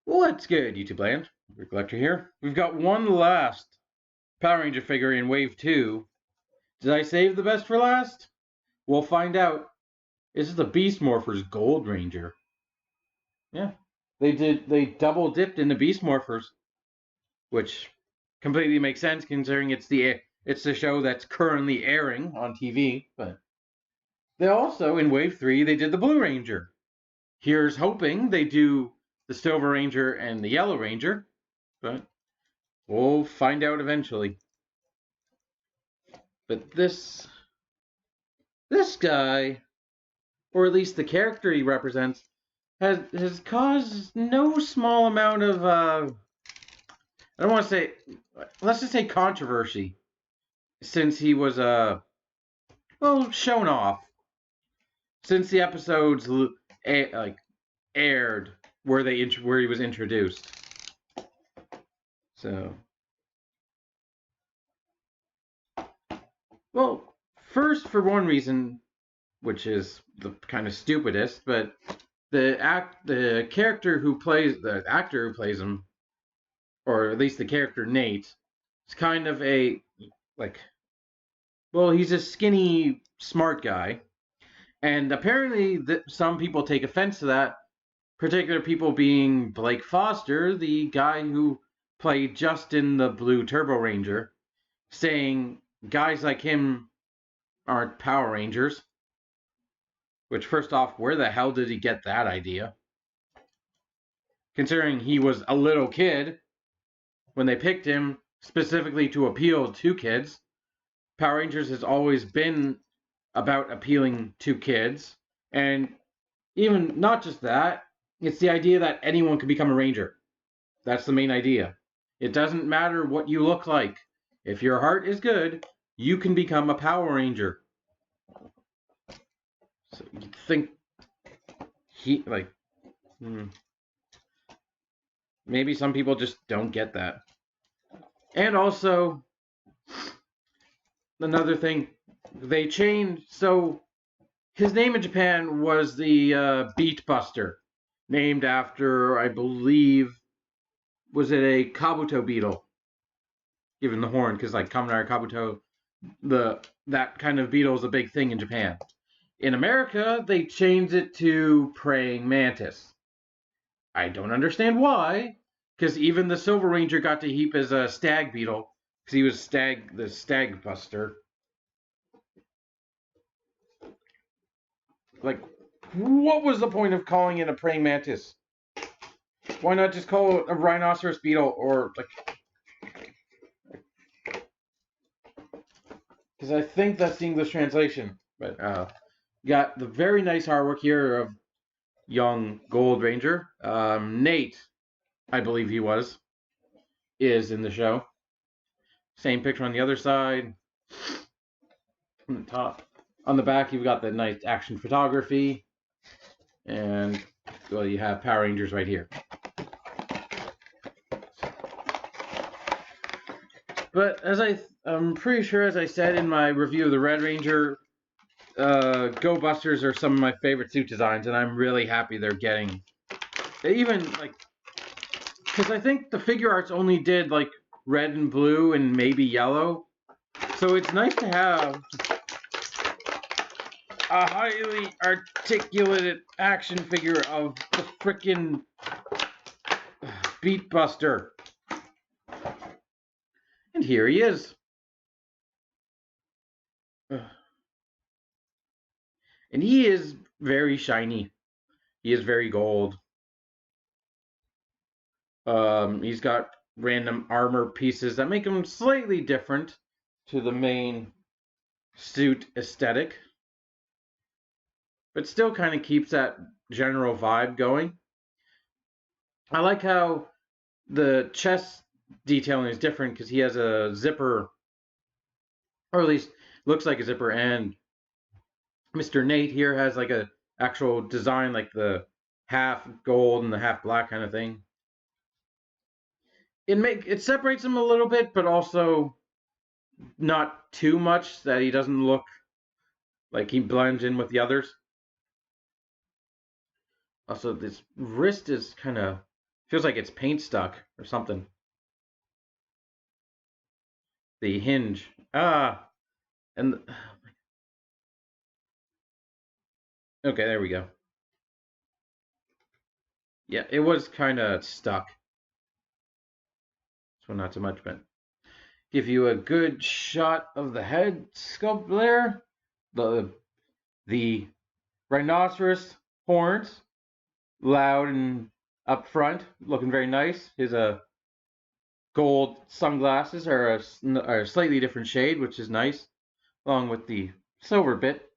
What's good, YouTube land? Rick Collector here. We've got one last Power Ranger figure in Wave 2. Did I save the best for last? We'll find out. This is the Beast Morphers Gold Ranger. Yeah. They double dipped into Beast Morphers, which completely makes sense considering it's the show that's currently airing on TV, but they also in Wave 3 they did the Blue Ranger. Here's hoping they do the Silver Ranger and the Yellow Ranger, but we'll find out eventually. But this guy, or at least the character he represents, has caused no small amount of I don't want to say, let's just say controversy, since he was shown off since the episodes aired where he was introduced. So, well, first for one reason, which is the kind of stupidest, but the actor who plays him, or at least the character Nate, is kind of he's a skinny, smart guy, and apparently some people take offense to that. Particular people being Blake Foster, the guy who played Justin the Blue Turbo Ranger, saying guys like him aren't Power Rangers. Which, first off, where the hell did he get that idea? Considering he was a little kid when they picked him specifically to appeal to kids. Power Rangers has always been about appealing to kids. And even not just that, it's the idea that anyone can become a ranger. That's the main idea. It doesn't matter what you look like. If your heart is good, you can become a Power Ranger. So you think maybe some people just don't get that. And also, another thing, they changed, so his name in Japan was the Beat Buster, named after, I believe, was it a Kabuto beetle? Given the horn, because like Kamen Rider Kabuto, that kind of beetle is a big thing in Japan. In America, they changed it to Praying Mantis. I don't understand why, because even the Silver Ranger got to heap as a stag beetle, because he was the stag buster. Like, what was the point of calling it a praying mantis? Why not just call it a rhinoceros beetle, or because I think that's the English translation. But got the very nice artwork here of young Gold Ranger. Nate, I believe he is in the show. Same picture on the other side. On the top. On the back, you've got the nice action photography. And, well, you have Power Rangers right here. But I'm pretty sure, as I said in my review of the Red Ranger, Go Busters are some of my favorite suit designs, and I'm really happy they're getting. They even because I think the figure arts only did red and blue and maybe yellow, so it's nice to have a highly articulated action figure of the frickin' Beat Buster. And here he is. And he is very shiny. He is very gold. He's got random armor pieces that make him slightly different to the main suit aesthetic, but still kind of keeps that general vibe going. I like how the chest detailing is different because he has a zipper, or at least looks like a zipper, and Mr. Nate here has like a actual design, like the half gold and the half black kind of thing. It separates him a little bit, but also not too much that he doesn't look like he blends in with the others. Also, this wrist is kind of Feels like it's paint stuck or something. The hinge. And okay, there we go. Yeah, it was kind of stuck. So not so much, but give you a good shot of the head sculpt there. The rhinoceros horns, loud and up front, looking very nice. His gold sunglasses are a slightly different shade, which is nice, along with the silver bit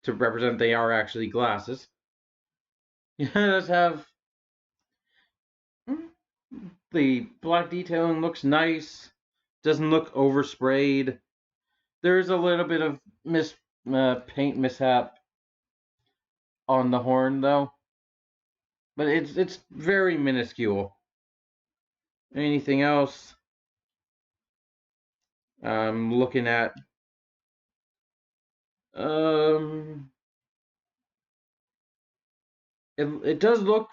to represent they are actually glasses. It does have the black detailing looks nice. Doesn't look oversprayed. There's a little bit of paint mishap on the horn though, but it's very minuscule. Anything else? I'm looking at um it does look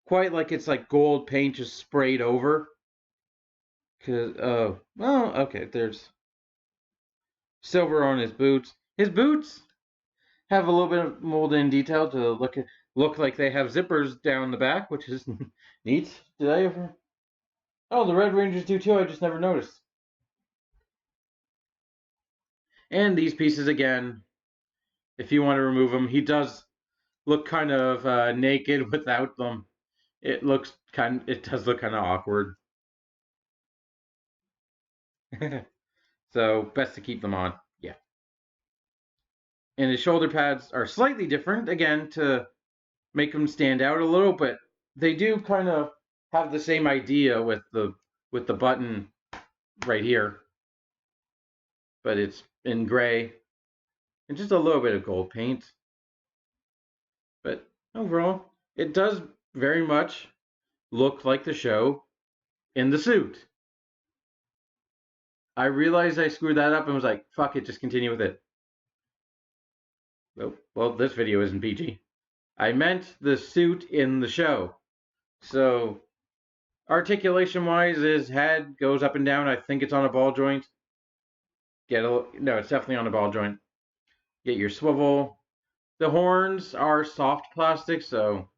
quite like it's like gold paint just sprayed over. Cause well, okay, there's silver on his boots. His boots have a little bit of molded in detail to look like they have zippers down the back, which is neat. Did I ever? Oh, the Red Rangers do too. I just never noticed. And these pieces again, if you want to remove them, he does look kind of naked without them. It does look kind of awkward. So best to keep them on. Yeah. And his shoulder pads are slightly different again to make them stand out a little, but they do kind of have the same idea with the button right here, but it's in gray and just a little bit of gold paint. But overall, it does very much look like the show in the suit. I realized I screwed that up and was like, fuck it, just continue with it. Well, this video isn't PG. I meant the suit in the show. So, articulation wise, his head goes up and down. I think it's on a ball joint. No, it's definitely on a ball joint. Get your swivel. The horns are soft plastic, so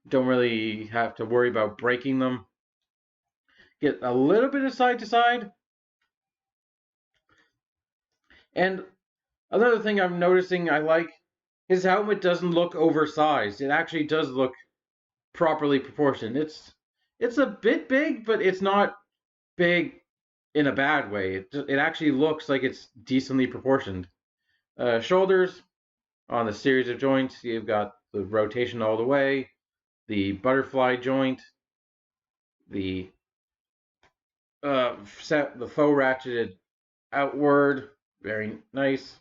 don't really have to worry about breaking them. Get a little bit of side to side. And another thing I'm noticing I like, his helmet doesn't look oversized. It actually does look properly proportioned. It's a bit big, but it's not big in a bad way. It actually looks like it's decently proportioned. Shoulders on the series of joints, you've got the rotation all the way, the butterfly joint, the the faux ratcheted outward, very nice.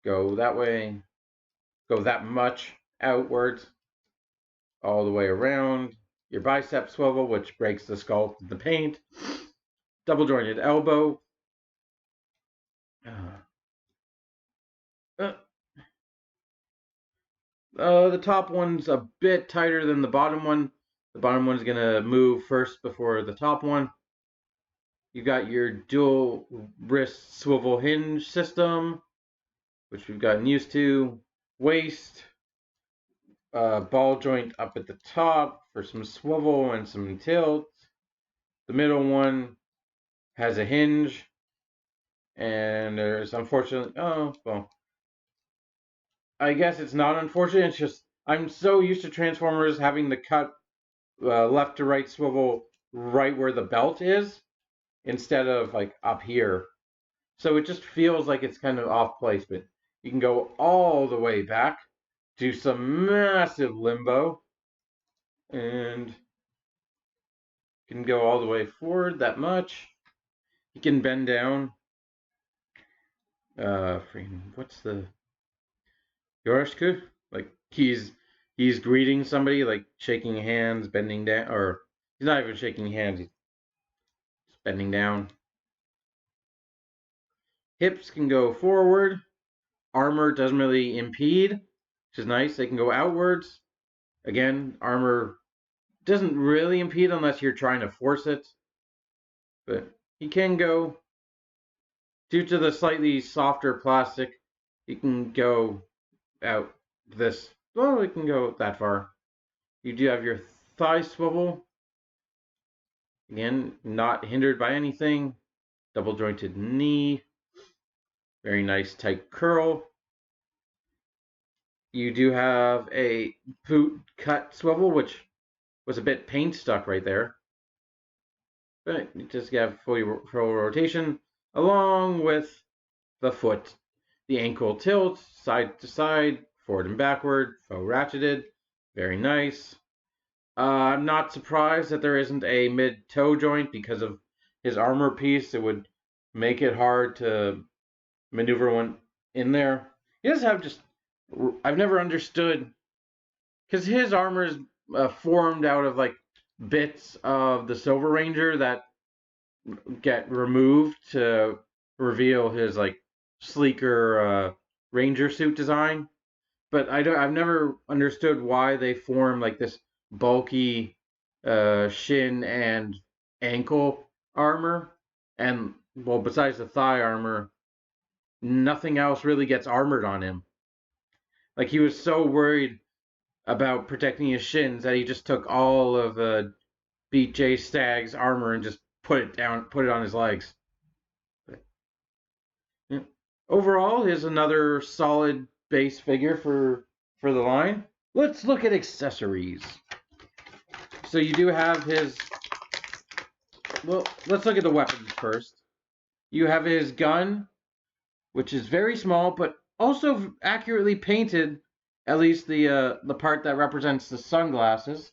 Go that way, go that much outwards, all the way around. Your bicep swivel, which breaks the sculpt of the paint. Double jointed elbow. The top one's a bit tighter than the bottom one. The bottom one's gonna move first before the top one. You got your dual wrist swivel hinge system, which we've gotten used to. Waist, ball joint up at the top for some swivel and some tilt. The middle one has a hinge, and there's unfortunately, oh, well, I guess it's not unfortunate. It's just I'm so used to Transformers having the cut left to right swivel right where the belt is instead of like up here. So it just feels like it's kind of off place, but you can go all the way back, do some massive limbo, and can go all the way forward that much. You can bend down. What's the Yoroshiku? Like he's greeting somebody, like shaking hands, bending down, or he's not even shaking hands, he's bending down. Hips can go forward. Armor doesn't really impede, which is nice. They can go outwards. Again, armor doesn't really impede unless you're trying to force it. But he can go, due to the slightly softer plastic, he can go out this, well, it can go that far. You do have your thigh swivel. Again, not hindered by anything. Double jointed knee. Very nice tight curl. You do have a boot cut swivel, which was a bit paint stuck right there. But you just have full rotation along with the foot. The ankle tilt, side to side, forward and backward, faux ratcheted. Very nice. I'm not surprised that there isn't a mid-toe joint because of his armor piece. It would make it hard to maneuver one in there. He does have just, I've never understood, because his armor is formed out of like bits of the Silver Ranger that get removed to reveal his like sleeker Ranger suit design. But I've never understood why they form like this bulky shin and ankle armor, and well, besides the thigh armor, nothing else really gets armored on him. Like he was so worried about protecting his shins that he just took all of Beat J Stag's armor and just put it on his legs. But, yeah. Overall, here's another solid base figure for the line. Let's look at accessories. So you do have his, well, let's look at the weapons first. You have his gun, which is very small, but also accurately painted, at least the part that represents the sunglasses.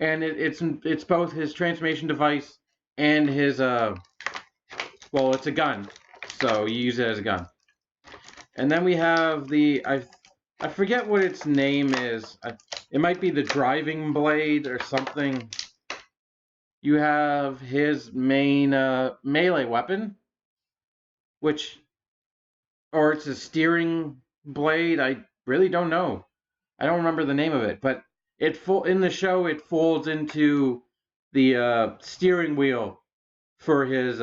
And it's both his transformation device and his well, it's a gun, so you use it as a gun. And then we have the I forget what its name is. It might be the driving blade or something. You have his main melee weapon, which, or it's a steering blade. I really don't know. I don't remember the name of it, but in the show it folds into the steering wheel for his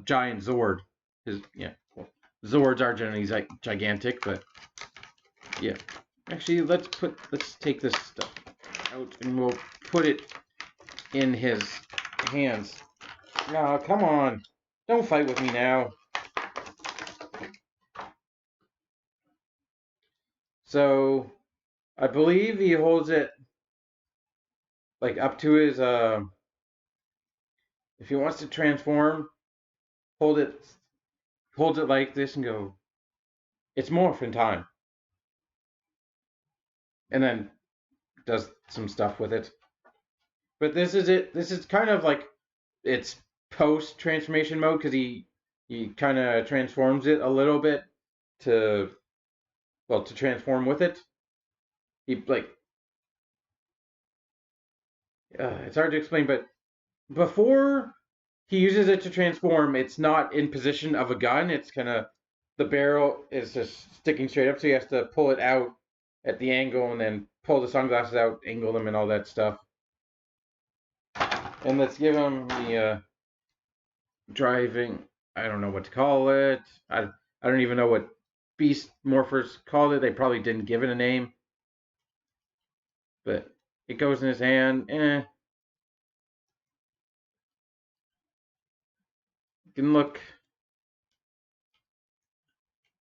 giant Zord. His Zords are generally gigantic, but yeah. Actually, let's take this stuff out and we'll put it in his hands. No, come on. Don't fight with me now. So, I believe he holds it like up to his if he wants to transform, hold it like this and go, it's morphin time. And then does some stuff with it. But this is it. This is kind of like its post transformation mode because he kind of transforms it a little bit to transform with it. He like it's hard to explain, but before he uses it to transform, it's not in position of a gun. It's kind of the barrel is just sticking straight up, so he has to pull it out at the angle and then pull the sunglasses out, angle them, and all that stuff. And let's give him the driving. I don't know what to call it. I don't even know what Beast Morphers called it. They probably didn't give it a name. But it goes in his hand. Can look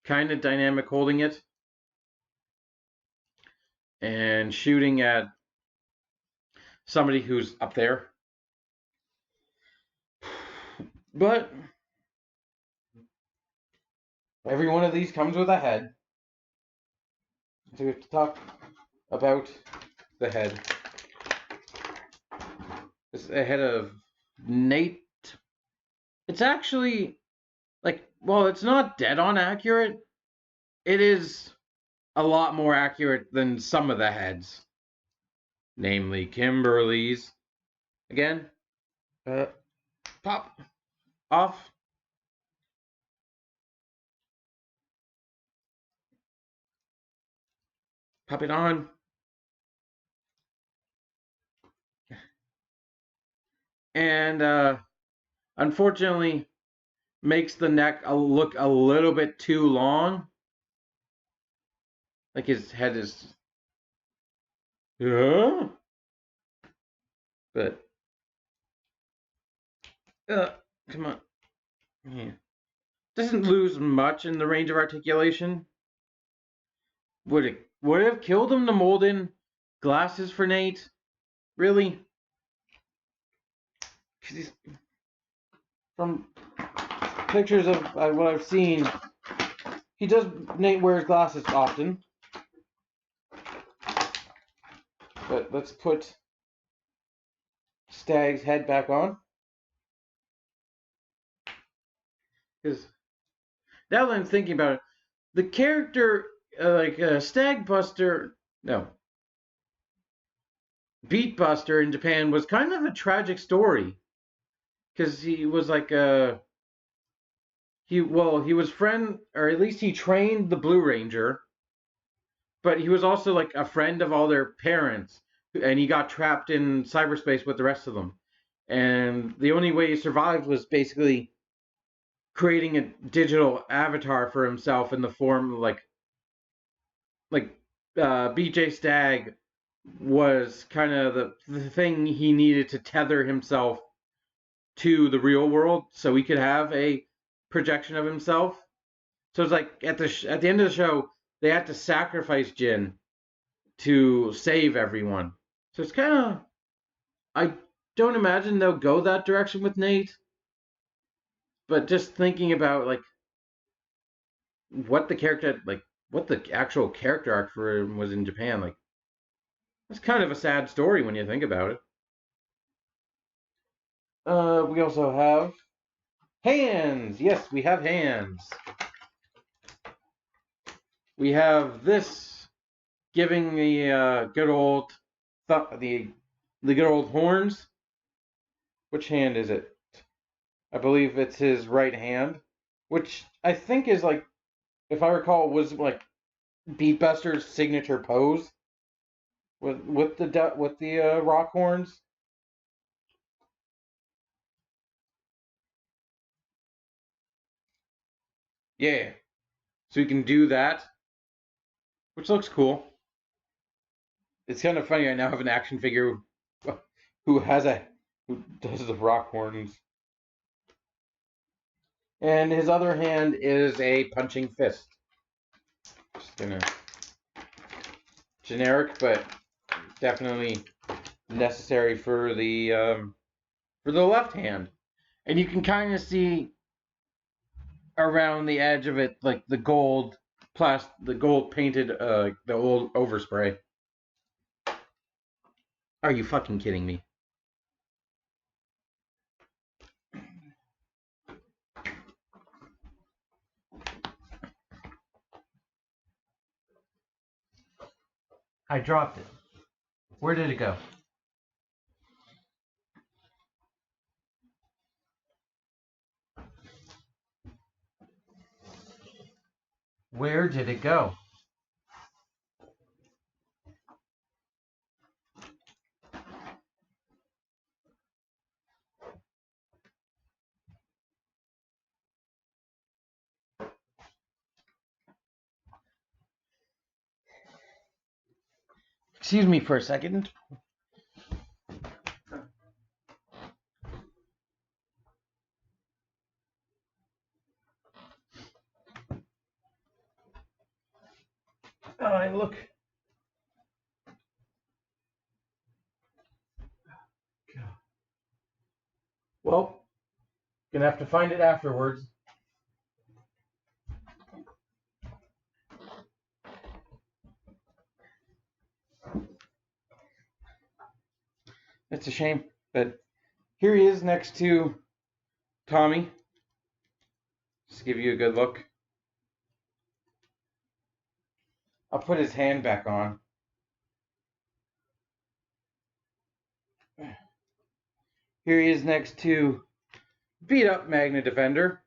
kind of dynamic holding it. And shooting at somebody who's up there. But every one of these comes with a head. So we have to talk about the head. This is a head of Nate. It's actually like, well, it's not dead on accurate. It is a lot more accurate than some of the heads, namely Kimberly's. Again, pop off. Pop it on. and unfortunately makes the neck look a little bit too long. Like his head is, yeah, but come on, yeah. Doesn't lose much in the range of articulation. Would it have killed him to mold in glasses for Nate? Really? From pictures of what I've seen, Nate wears glasses often. But let's put Stag's head back on. Because now that I'm thinking about it, the character, Stag Buster, no, Beat Buster in Japan was kind of a tragic story. Because he was like he was friend, or at least he trained the Blue Ranger, but he was also like a friend of all their parents, and he got trapped in cyberspace with the rest of them. And the only way he survived was basically creating a digital avatar for himself in the form of BJ Stagg was kind of the thing he needed to tether himself to the real world so he could have a projection of himself. So it's like at the end of the show, they had to sacrifice Jin to save everyone. So it's kind of, I don't imagine they'll go that direction with Nate. But just thinking about like what the actual character arc for him was in Japan, like it's kind of a sad story when you think about it. We also have hands. Yes, we have hands. We have this giving the good old the good old horns. Which hand is it? I believe it's his right hand, which I think is like, if I recall, was like Beatbuster's signature pose with the rock horns. Yeah, so you can do that, which looks cool. It's kind of funny. I now have an action figure who does the rock horns, and his other hand is a punching fist. Just gonna generic, but definitely necessary for the left hand, and you can kind of see around the edge of it like the gold painted the old overspray. Are you fucking kidding me? I dropped it. Where did it go? Where did it go? Excuse me for a second. Oh, look. Well, gonna have to find it afterwards. It's a shame, but here he is next to Tommy. Just give you a good look. I'll put his hand back on. Here he is next to beat up Magna Defender.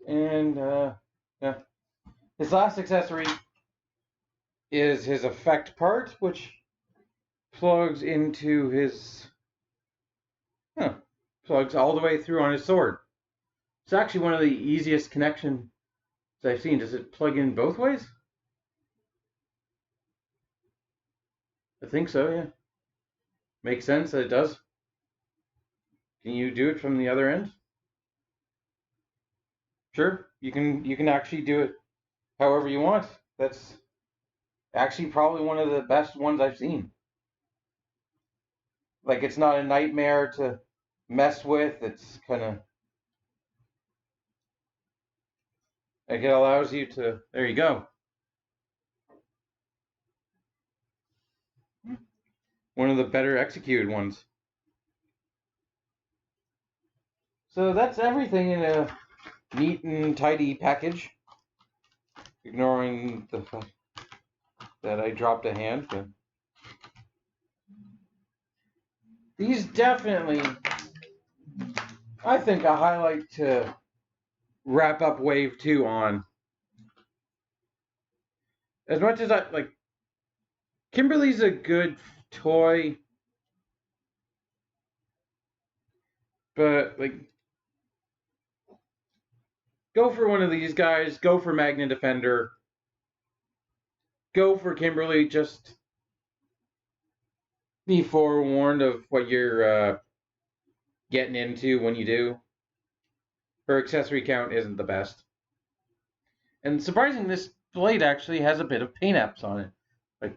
And yeah, his last accessory is his effect part, which plugs into his... plugs all the way through on his sword. It's actually one of the easiest connections I've seen. Does it plug in both ways? I think so, yeah. Makes sense that it does. Can you do it from the other end? Sure, you can actually do it however you want. That's actually probably one of the best ones I've seen. Like, it's not a nightmare to mess with. It's kind of like, it allows you to, there you go. One of the better executed ones. So that's everything in a neat and tidy package. Ignoring the fact that I dropped a hand. But these definitely, I think, a highlight to wrap up Wave 2 on. As much as I, like, Kimberly's a good toy, but, like, go for one of these guys, go for Magna Defender, go for Kimberly, just be forewarned of what you're getting into when you do. Her accessory count isn't the best. And surprisingly, this blade actually has a bit of paint apps on it. Like,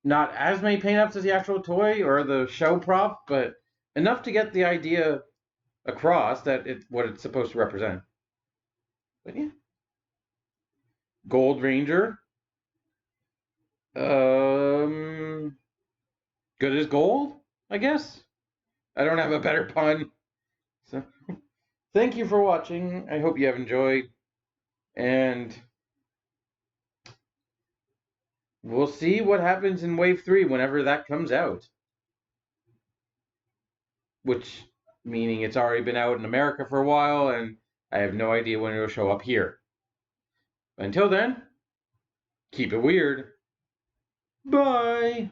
not as many paint apps as the actual toy or the show prop, but enough to get the idea across that what it's supposed to represent. But yeah. Gold Ranger. Good as gold, I guess. I don't have a better pun. So thank you for watching. I hope you have enjoyed. And we'll see what happens in Wave 3 whenever that comes out. Which, meaning it's already been out in America for a while, and I have no idea when it'll show up here. But until then, keep it weird. Bye!